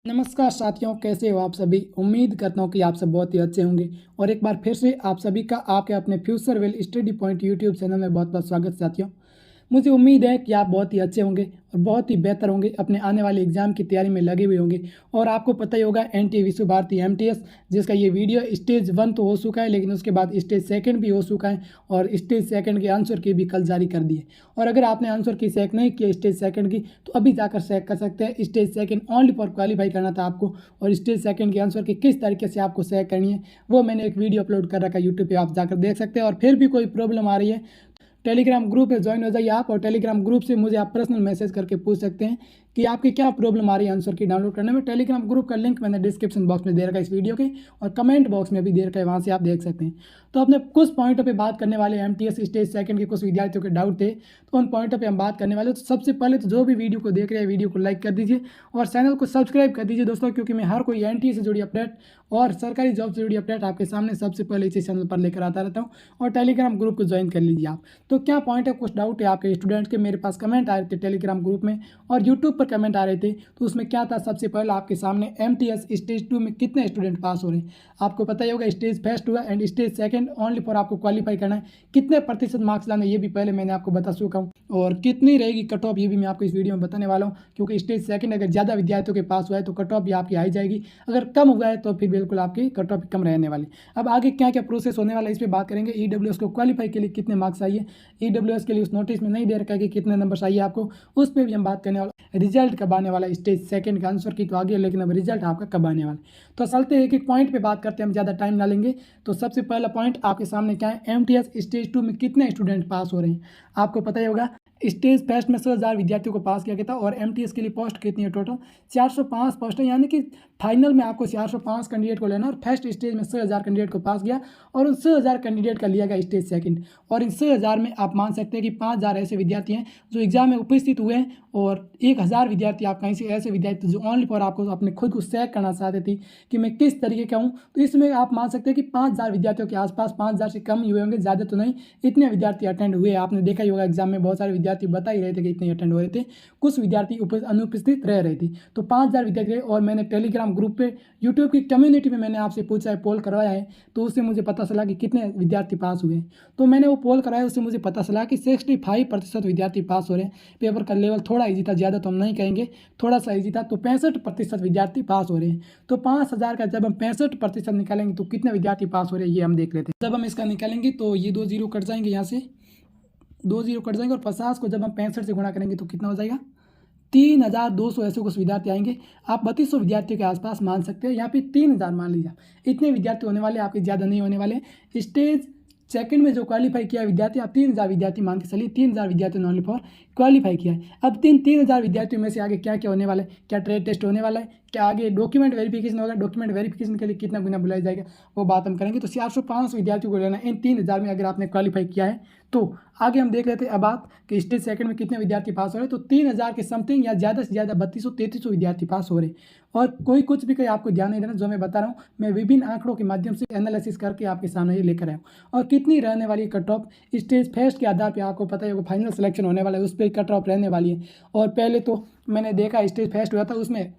नमस्कार साथियों, कैसे हो आप सभी। उम्मीद करता हूँ कि आप सब बहुत ही अच्छे होंगे और एक बार फिर से आप सभी का आपके अपने future well study point YouTube channel में बहुत बहुत स्वागत साथियों। मुझे उम्मीद है कि आप बहुत ही अच्छे होंगे और बहुत ही बेहतर होंगे, अपने आने वाले एग्जाम की तैयारी में लगे हुए होंगे। और आपको पता ही होगा एनटीए विश्व भारती एमटीएस, जिसका ये वीडियो स्टेज 1 तो हो चुका है, लेकिन उसके बाद स्टेज 2 भी हो चुका है और स्टेज 2 के आंसर की भी कल जारी कर दिए। और अगर आपने आंसर की चेक नहीं किया स्टेज 2 की, तो अभी जाकर चेक कर सकते हैं। स्टेज 2 ओनली फॉर क्वालिफाई करना था आपको, और स्टेज 2 के आंसर की किस तरीके से आपको चेक करनी है वो मैंने एक वीडियो अपलोड कर रखा है यूट्यूब पे, आप जाकर देख सकते हैं। और फिर भी कोई प्रॉब्लम आ रही है, टेलीग्राम ग्रुप में ज्वाइन हो जाइए आप, और टेलीग्राम ग्रुप से मुझे आप पर्सनल मैसेज करके पूछ सकते हैं कि आपकी क्या प्रॉब्लम आ रही है आंसर की डाउनलोड करने में। टेलीग्राम ग्रुप का लिंक मैंने डिस्क्रिप्शन बॉक्स में दे रखा है इस वीडियो के, और कमेंट बॉक्स में भी दे रखा है, वहाँ से आप देख सकते हैं। तो अपने कुछ पॉइंटों पे बात करने वाले एमटीएस स्टेज 2 के कुछ विद्यार्थियों के डाउट थे, तो उन पॉइंटों पे हम बात करने वाले। तो सबसे पहले तो जो भी वीडियो को देख रहे हैं वीडियो को लाइक कर दीजिए और चैनल को सब्सक्राइब कर दीजिए दोस्तों, क्योंकि मैं हर कोई एनटीए से जुड़ी अपडेट और सरकारी जॉब से जुड़ी अपडेट आपके सामने सबसे पहले इसी चैनल पर लेकर आता रहता हूँ। और टेलीग्राम ग्रुप को ज्वाइन कर लीजिए आप। तो क्या पॉइंट है, कुछ डाउट है आपके स्टूडेंट के, मेरे पास कमेंट आ रहे थे टेलीग्राम ग्रुप में और यूट्यूब पर कमेंट आ रहे थे। तो उसमें क्या था, सबसे पहले आपके सामने एमटीएस स्टेज 2 में कितने स्टूडेंट पास हो रहे हैं। आपको पता ही होगा स्टेज फर्स्ट हुआ एंड स्टेज 2 ओनली फॉर आपको क्वालिफाई करना है। कितने प्रतिशत मार्क्स लाने ये भी पहले मैंने आपको बता चुका हूँ, और कितनी रहेगी कट ऑफ ये भी मैं आपको इस वीडियो में बताने वाला हूँ। क्योंकि स्टेज 2 अगर ज़्यादा विद्यार्थियों के पास हुआ है तो कट ऑफ भी आपकी आई जाएगी, अगर कम हुआ है तो फिर बिल्कुल आपकी कट ऑफ कम रहने वाली। अब आगे क्या क्या प्रोसेस होने वाला है इस पर बात करेंगे। ईडब्ल्यूएस को क्वालिफाई के लिए कितने मार्क्स चाहिए, ईडब्ल्यूएस के लिए उस नोटिस में नहीं दे रखा है कि कितने नंबर चाहिए आपको, उस पर भी हम बात करने वाला। रिजल्ट कब आने वाला स्टेज 2 का आंसर की तो आगे, लेकिन अब रिजल्ट आपका कब आने वाला। तो चलते एक एक पॉइंट पे बात करते हैं, हम ज़्यादा टाइम ना लेंगे। तो सबसे पहला पॉइंट आपके सामने क्या है, एमटीएस स्टेज 2 में कितने स्टूडेंट पास हो रहे हैं। आपको पता ही होगा स्टेज फर्स्ट में 100,000 विद्यार्थियों को पास किया गया था, और एमटीएस के लिए पोस्ट कितनी है टोटल, 405 पोस्ट है। यानी कि फाइनल में आपको 405 कैंडिडेट को लेना, और फर्स्ट स्टेज में 100,000 कैंडिडेट को पास किया, और उन 100,000 कैंडिडेट का लिया गया स्टेज 2। और इन 100,000 में आप मान सकते हैं कि 5,000 ऐसे विद्यार्थी हैं जो एग्जाम में उपस्थित हुए हैं, और 1,000 विद्यार्थी आप कहीं से ऐसे विद्यार्थी जो ओनली फॉर आपको अपने खुद को चेक करना चाहते थे कि मैं किस तरीके का हूँ। तो इसमें आप मान सकते हैं कि 5,000 विद्यार्थियों के आसपास, 5,000 से कम ही हुए होंगे, ज़्यादा तो नहीं, इतने विद्यार्थी अटेंड हुए। आपने देखा ही होगा एग्जाम में बहुत सारे विद्यार्थी बता ही रहे थे कि इतने अटेंड हो रहे थे, कुछ विद्यार्थी अनुपस्थित रह रहे थे। तो 5,000 विद्यार्थी, और मैंने टेलीग्राम ग्रुप पे यूट्यूब की कम्युनिटी में मैंने आपसे पूछा है, पोल करवाया है, तो उससे मुझे पता चला कि कितने विद्यार्थी पास हुए। तो मैंने वो पोल कराया, उससे मुझे पता चला कि 65% विद्यार्थी पास हो रहे हैं। पेपर का लेवल थोड़ा ईजी था, ज़्यादा तो हम नहीं कहेंगे, थोड़ा सा ईजी था। तो 65% विद्यार्थी पास हो रहे हैं। तो 5,000 का जब हम 65% निकालेंगे तो कितने विद्यार्थी पास हो रहे हैं ये हम देख लेते हैं। जब हम इसका निकालेंगे तो ये 2 जीरो कट जाएंगे, यहाँ से 2 जीरो कट जाएंगे, और 50 को जब हम 65 से गुणा करेंगे तो कितना हो जाएगा, 3,200 ऐसे कुछ विद्यार्थी आएंगे। आप 3200 विद्यार्थियों के आसपास मान सकते हैं, यहाँ पे 3,000 मान लीजिए। इतने विद्यार्थी होने वाले, आपके ज़्यादा नहीं होने वाले। स्टेज 2 में जो क्वालिफाई किया विद्यार्थी, आप 3,000 विद्यार्थी मान के चलिए, 3,000 विद्यार्थी ओनली फॉर क्वालिफाई किया है। अब 3,000 विद्यार्थियों में से आगे क्या क्या होने वाला है, क्या ट्रेड टेस्ट होने वाला है, क्या आगे डॉक्यूमेंट वेरिफिकेशन होगा, डॉक्यूमेंट वेरिफिकेशन के लिए कितना गुना बुलाया जाएगा, वो बात हम करेंगे। तो 405 विद्यार्थियों को लेना, इन 3,000 में अगर आपने क्वालिफाई किया है तो आगे हम देख लेते हैं अब आप कि स्टेज 2 में कितने विद्यार्थी पास हो रहे हैं। तो 3,000 के समथिंग या ज़्यादा से ज़्यादा 3200-3300 विद्यार्थी पास हो रहे हैं। और कोई कुछ भी कहीं आपको ध्यान नहीं देना, जो मैं बता रहा हूँ मैं विभिन्न आंकड़ों के माध्यम से एनालिसिस करके आपके सामने ये लेकर आया हूँ। और कितनी रहने वाली कट ऑफ स्टेज फर्स्ट के आधार पर, आपको पता है वो फाइनल सिलेक्शन होने वाला है, उस पर कट ऑफ रहने वाली है। और पहले तो मैंने देखा स्टेज फर्स्ट हुआ था, उसमें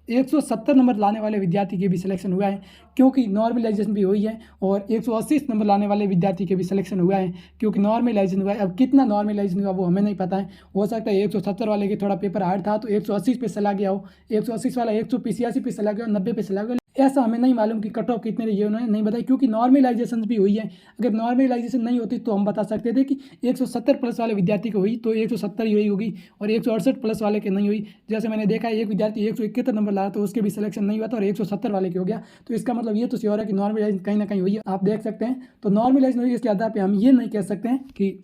170 नंबर लाने वाले विद्यार्थी के भी सिलेक्शन हुआ है, क्योंकि नॉर्मलाइजेशन भी हुई है, और 180 नंबर लाने वाले विद्यार्थी के भी सिलेक्शन हुआ है, क्योंकि नॉर्मलाइजेशन हुआ है। अब कितना नॉर्मलाइजेशन हुआ वो हमें नहीं पता है, हो सकता है 170 वाले के थोड़ा पेपर हार्ड था तो 180 पे चला गया हो, 180 वाला 185 पे चला गया हो, 90 पे चला गया, ऐसा हमें नहीं मालूम कि कट ऑफ कितने रही है, उन्होंने नहीं बताया, क्योंकि नॉर्मलाइजेशन भी हुई है। अगर नॉर्मलाइजेशन नहीं होती तो हम बता सकते थे कि 170 प्लस वाले विद्यार्थी को हुई तो 170 ही हुई होगी, और 168 प्लस वाले के नहीं हुई। जैसे मैंने देखा एक विद्यार्थी 171 नंबर लाया तो उसके भी सिलेक्शन नहीं हुआ था, और 170 वाले के हो गया। तो इसका मतलब ये तो श्योर है कि नॉर्मलाइजेशन कहीं ना कहीं हुई है, आप देख सकते हैं। तो नॉर्मलाइजेशन हुई, इसके आधार पर हम ये नहीं कह सकते हैं कि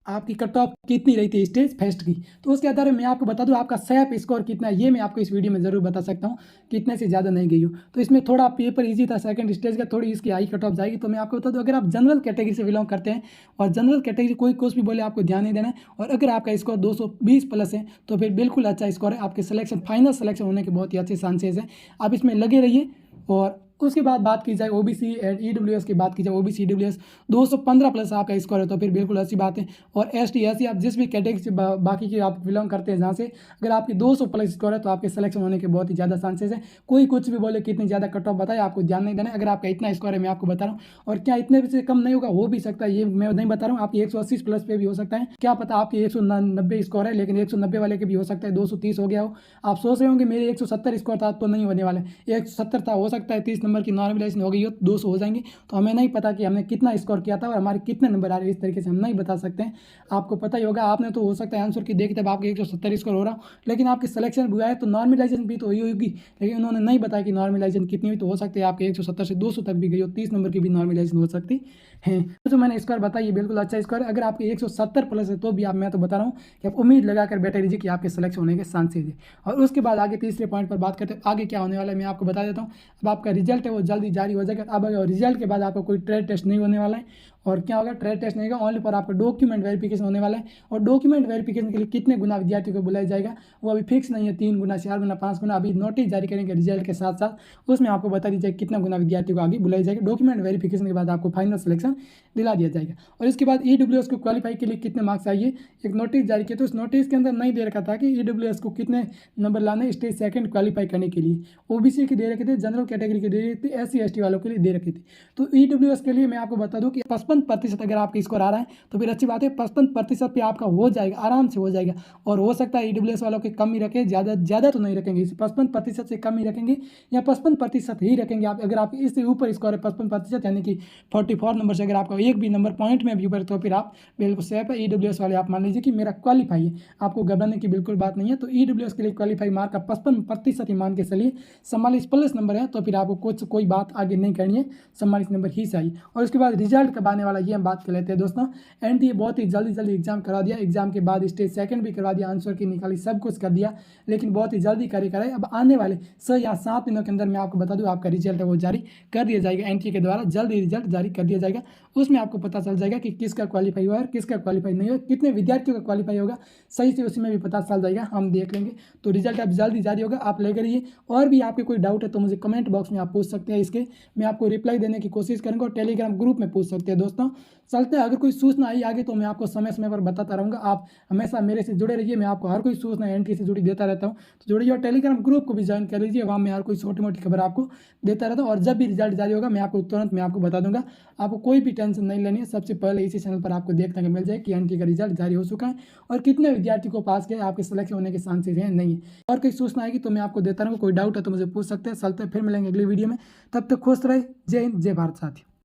आपकी कट ऑफ कितनी रही थी स्टेज फर्स्ट की। तो उसके आधार पर मैं आपको बता दूं आपका सैप स्कोर कितना है, ये मैं आपको इस वीडियो में ज़रूर बता सकता हूं, कितने से ज़्यादा नहीं गई हो। तो इसमें थोड़ा पेपर इजी था सेकंड स्टेज का, थोड़ी इसकी हाई कट ऑफ जाएगी। तो मैं आपको बता दूं, अगर आप जनरल कैटेगरी से बिलोंग करते हैं, और जनरल कैटेगरी कोई कुछ भी बोले आपको ध्यान नहीं देना है, और अगर आपका स्कोर 220 प्लस है तो फिर बिल्कुल अच्छा स्कोर है, आपके सिलेक्शन फाइनल सिलेक्शन होने के बहुत ही अच्छे चांसेस हैं। आप इसमें लगे रहिए, और उसके बाद बात की जाए ओबीसी एंड ईडब्ल्यूएस की बात की जाए, ओबीसी ईडब्ल्यूएस 215 प्लस आपका स्कोर है तो फिर बिल्कुल अच्छी बात है। और एसटी एससी आप जिस भी कैटेगरी से बाकी की आप बिलोंग करते हैं जहाँ से, अगर आपकी 200 प्लस स्कोर है तो आपके सिलेक्शन होने के बहुत ही ज़्यादा चांसेस है। कोई कुछ भी बोले कितनी ज़्यादा कट ऑफ बताए, आपको ध्यान नहीं देना है। अगर आपका इतना स्कोर है मैं आपको बता रहा हूँ, और क्या इतने से कम नहीं होगा, हो भी सकता है, ये मैं नहीं बता रहा हूँ। आपकी 180 प्लस पे भी हो सकता है, क्या पता आपकी 190 स्कोर है, लेकिन 190 वाले के भी हो सकता है 230 हो गया हो। आप सोच रहे होंगे मेरे 170 स्कोर था तो नहीं होने वाले, 170 था, हो सकता है 30 नंबर की नॉर्मलाइजेशन हो गई हो 200 हो जाएंगे। तो हमें नहीं पता कि हमने कितना स्कोर किया था और हमारे कितने नंबर आ रहे हैं, इस तरीके से हम नहीं बता सकते हैं। आपको पता ही होगा, आपने तो हो सकता है आंसर की देखी तब आपके 170 स्कोर हो रहा हो, लेकिन आपकी सिलेक्शन हुआ है तो नॉर्मलाइजेशन भी तो हुई होगी, लेकिन उन्होंने नहीं बताया कि नॉर्मलाइजेशन कितनी हुई। तो हो सकता है आपके 170 से 200 तक भी गई हो, 30 नंबर की भी नॉर्मलाइजेशन हो सकती है। तो जो मैंने स्कोर बताया ये बिल्कुल अच्छा स्कोर है। अगर आपके 170 प्लस है तो भी आप, मैं तो बता रहा हूँ कि आप उम्मीद लगाकर बैठे रहिए कि आपके सिलेक्शन होने के चांसेस है। और उसके बाद आगे तीसरे पॉइंट पर बात करते हैं, आगे क्या होने वाला है मैं आपको बता देता हूँ। अब आपका रिजल्ट है वो जल्दी जारी हो जाएगा। अब रिजल्ट के बाद आपको कोई ट्रेड टेस्ट नहीं होने वाला है, और क्या होगा, ट्रेड टेस्ट नहीं होगा, ओनली पर आपका डॉक्यूमेंट वेरिफिकेशन होने वाला है। और डॉक्यूमेंट वेरिफिकेशन के लिए कितने गुना विद्यार्थियों को बुलाया जाएगा वो अभी फिक्स नहीं है, 3 गुना, 4 गुना, 5 गुना। अभी नोटिस जारी करेंगे रिजल्ट के साथ साथ, उसमें आपको बता दीजिए कितना गुना विद्यार्थियों को आगे बुलाया जाएगा। डॉक्यूमेंट वेरिफिकेशन के बाद आपको फाइनल सिलेक्शन दिला दिया जाएगा। और इसके बाद ईडब्ल्यूएस को क्वालिफाई के लिए कितने मार्क्स चाहिए, एक नोटिस जारी किया, तो उस नोटिस के अंदर नहीं दे रखा था कि ईडब्ल्यूएस को कितने नंबर लाने स्टेज सेकंड क्वालिफाई करने के लिए। ओबीसी के दे रखे थे, जनरल कैटेगरी के दे रखे थे, एससी एसटी वालों के लिए दे रखे थे। तो ईडब्ल्यूएस के लिए मैं आपको बता दूं कि 55% अगर आपका स्कोर आ रहा है तो फिर अच्छी बात है, 55% पे आपका हो जाएगा, आराम से हो जाएगा। और हो सकता है ईडब्ल्यूएस वालों के कम ही रखें, ज़्यादा तो नहीं रखेंगे, 55% से कम ही रखेंगे या 55% ही रखेंगे आप। अगर आप इससे ऊपर स्कोर है 55% यानी कि 44 नंबर से अगर आपका एक भी नंबर पॉइंट में भी ऊपर, तो फिर आप बिल्कुल सेफ है। ईडब्ल्यूएस वाले आप मान लीजिए कि मेरा क्वालिफाई है, आपको घबराने की बिल्कुल बात नहीं है। तो ईडब्ल्यूएस के लिए क्वालिफाई मार्क का 55% ही मान के चलिए, 44 प्लस नंबर है तो फिर आपको कोई बात आगे नहीं करनी है, 44 नंबर ही चाहिए। और उसके बाद रिजल्ट कब आने वाला ये हम बात कर लेते हैं दोस्तों। एनटीए बहुत ही जल्दी एग्जाम करा दिया, एग्जाम के बाद स्टेज सेकंड भी करवा दिया, आंसर की निकाली, सब कुछ कर दिया, लेकिन बहुत ही जल्दी कराए। अब आने वाले 6 या 7 दिनों के अंदर मैं आपको बता दूं आपका रिजल्ट है वो जारी कर दिया जाएगा, एनटीए के द्वारा जल्दी रिजल्ट जारी कर दिया जाएगा। उसमें आपको पता चल जाएगा कि किसका क्वालिफाई हुआ है, किसका क्वालिफाई नहीं हुआ, कितने विद्यार्थियों का क्वालिफाई होगा सही से, उसी में भी पता चल जाएगा, हम देख लेंगे। तो रिजल्ट अब जल्दी जारी होगा, आप लेकर रहिए। और भी आपके कोई डाउट है तो मुझे कमेंट बॉक्स में आप पूछ सकते हैं, इसके मैं आपको रिप्लाई देने की कोशिश करूँगा, और टेलीग्राम ग्रुप में पूछ सकते हैं दोस्तों। चलते हैं, अगर कोई सूचना आई आगे तो मैं आपको समय समय पर बताता रहूँगा। आप हमेशा मेरे से जुड़े रहिए, मैं आपको हर कोई सूचना एंट्री से जुड़ी देता रहता हूँ। तो जुड़िए और टेलीग्राम ग्रुप को भी ज्वाइन कर लीजिए, वहाँ मैं हर कोई छोटी मोटी खबर आपको देता रहता हूँ। और जब भी रिजल्ट जारी होगा मैं आपको तुरंत मैं आपको बता दूंगा, आपको कोई भी टेंशन नहीं लेनी है। सबसे पहले इसी चैनल पर आपको देखने को मिल जाए कि एंट्री का रिजल्ट जारी हो चुका है और कितने विद्यार्थी को पास किया, आपके सिलेक्शन होने के चांसेस हैं नहीं है। और कोई सूचना आएगी तो मैं आपको देता रहूँगा, कोई डाउट है तो मुझे पूछ सकते हैं। चलते फिर मिलेंगे अगली वीडियो में, तब तक खुश रहे। जय हिंद, जय भारत साथियों।